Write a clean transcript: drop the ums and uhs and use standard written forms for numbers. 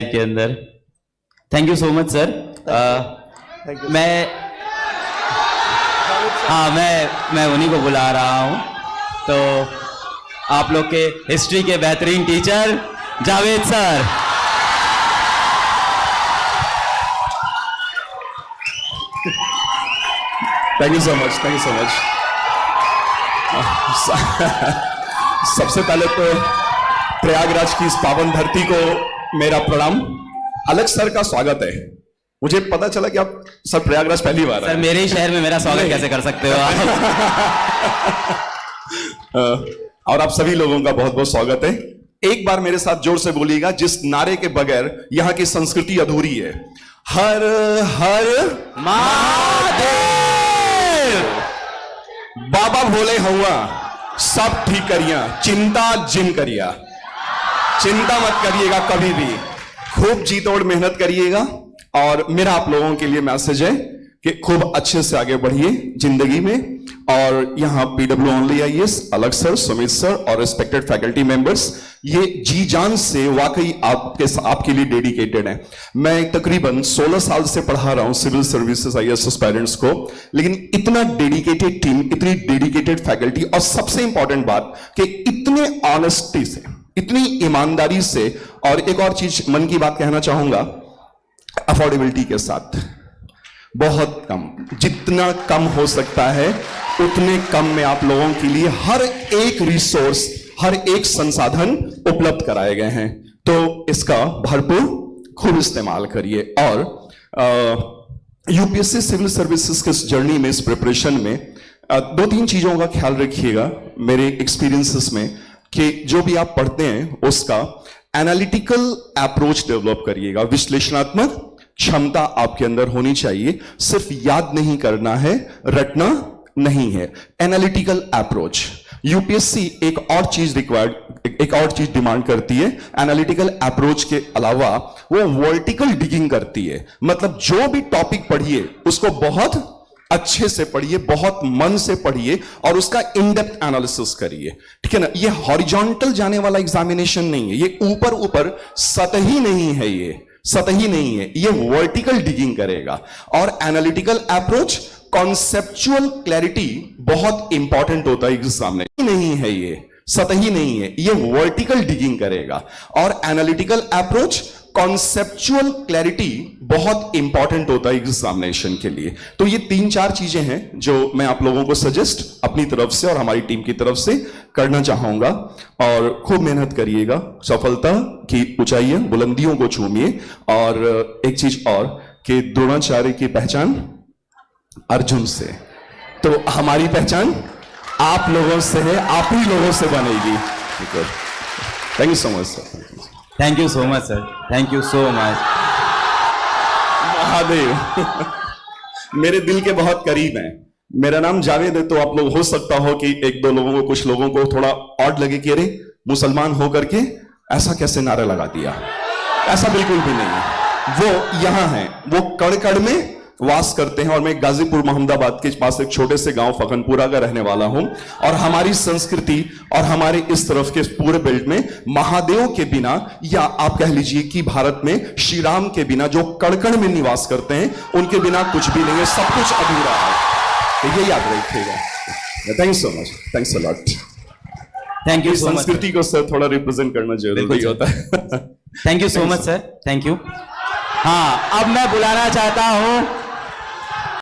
के अंदर। Thank you so much sir. मैं उन्हीं को बुला रहा हूं, तो आप लोग के हिस्ट्री के बेहतरीन teacher Javed sir. Thank you so much, thank you so much. सबसे पहले तो प्रयागराज की इस पावन धरती को मेरा प्रणाम। अलग सर का स्वागत है। मुझे पता चला कि आप सर प्रयागराज पहली बार सर मेरे ही शहर में मेरा स्वागत कैसे कर सकते हो आप? और आप सभी लोगों का बहुत बहुत स्वागत है। एक बार मेरे साथ जोर से बोलिएगा, जिस नारे के बगैर यहाँ की संस्कृति अधूरी है। हर हर महादेव। बाबा भोले हुआ सब ठीक करिया, चिंता जिन करिया। चिंता मत करिएगा कभी भी, खूब जी तोड़ मेहनत करिएगा। और मेरा आप लोगों के लिए मैसेज है कि खूब अच्छे से आगे बढ़िए जिंदगी में। और यहाँ पीडब्ल्यू ओनली आईएएस, अलग सर, सुमित सर और रिस्पेक्टेड फैकल्टी मेंबर्स, ये जी जान से वाकई आपके लिए डेडिकेटेड है। मैं तकरीबन 16 साल से पढ़ा रहा हूं सिविल सर्विसेज आईएएस एस्पायरेंट्स को, लेकिन इतना डेडिकेटेड टीम, इतनी डेडिकेटेड फैकल्टी, और सबसे इंपॉर्टेंट बात कि इतने ऑनेस्टी से, इतनी ईमानदारी से। और एक और चीज मन की बात कहना चाहूंगा, अफोर्डेबिलिटी के साथ बहुत कम, जितना कम हो सकता है उतने कम में आप लोगों के लिए हर एक रिसोर्स, हर एक संसाधन उपलब्ध कराए गए हैं। तो इसका भरपूर खूब इस्तेमाल करिए। और यूपीएससी सिविल सर्विसेज के जर्नी में, इस प्रिपरेशन में 2-3 चीजों का ख्याल रखिएगा मेरे एक्सपीरियंसेस में, कि जो भी आप पढ़ते हैं उसका एनालिटिकल अप्रोच डेवलप करिएगा। विश्लेषणात्मक क्षमता आपके अंदर होनी चाहिए। सिर्फ याद नहीं करना है, रटना नहीं है। Analytical approach. यूपीएससी एक और चीज डिमांड करती है। एनालिटिकल अप्रोच के अलावा वो वर्टिकल डिगिंग करती है। मतलब जो भी टॉपिक पढ़िए उसको बहुत अच्छे से पढ़िए, बहुत मन से पढ़िए और उसका इन डेप्थ एनालिसिस करिए। ठीक है ना? ये हॉरिजॉन्टल जाने वाला एग्जामिनेशन नहीं है, ये ऊपर ऊपर सतही नहीं है, ये सतही नहीं है, ये वर्टिकल डिगिंग करेगा। और एनालिटिकल अप्रोच, कॉन्सेप्चुअल क्लैरिटी बहुत इंपॉर्टेंट होता है एग्जाम में। नहीं है, ये सतही नहीं है, ये वर्टिकल डिगिंग करेगा। और एनालिटिकल अप्रोच, कॉन्सेप्चुअल क्लैरिटी बहुत इंपॉर्टेंट होता है एग्जामिनेशन के लिए। तो ये 3-4 चीजें हैं जो मैं आप लोगों को सजेस्ट अपनी तरफ से और हमारी टीम की तरफ से करना चाहूंगा। और खूब मेहनत करिएगा, सफलता की ऊंचाइयां, बुलंदियों को छूमिए। और एक चीज और, कि द्रोणाचार्य की पहचान अर्जुन से, तो हमारी पहचान आप लोगों से है, आप ही लोगों से बनेगी। Thank you so much sir. Thank you so much sir, thank you so much. Mahadev मेरे दिल के बहुत करीब हैं। मेरा नाम जावेद है, तो आप लोग हो सकता हो कि 1-2 लोगों को, कुछ लोगों को थोड़ा ऑड लगे कि अरे मुसलमान होकर के ऐसा कैसे नारा लगा दिया। ऐसा बिल्कुल भी नहीं है। वो यहां हैं, वो कड़ में वास करते हैं। और मैं गाजीपुर मोहम्मदाबाद के पास एक छोटे से गांव फकनपुरा का रहने वाला हूं। और हमारी संस्कृति और हमारे इस तरफ के पूरे बेल्ट में महादेव के बिना, या आप कह लीजिए कि भारत में श्री राम के बिना, जो कड़कड़ में निवास करते हैं, उनके बिना कुछ भी नहीं है, सब कुछ अधूरा है। तो ये याद रखिएगा। Thank you so much, thanks a lot. Thank you so much. संस्कृति को सर थोड़ा रिप्रेजेंट करना जरूरी होता है। Thank you so much sir, thank you. हाँ, अब मैं बुलाना चाहता हूं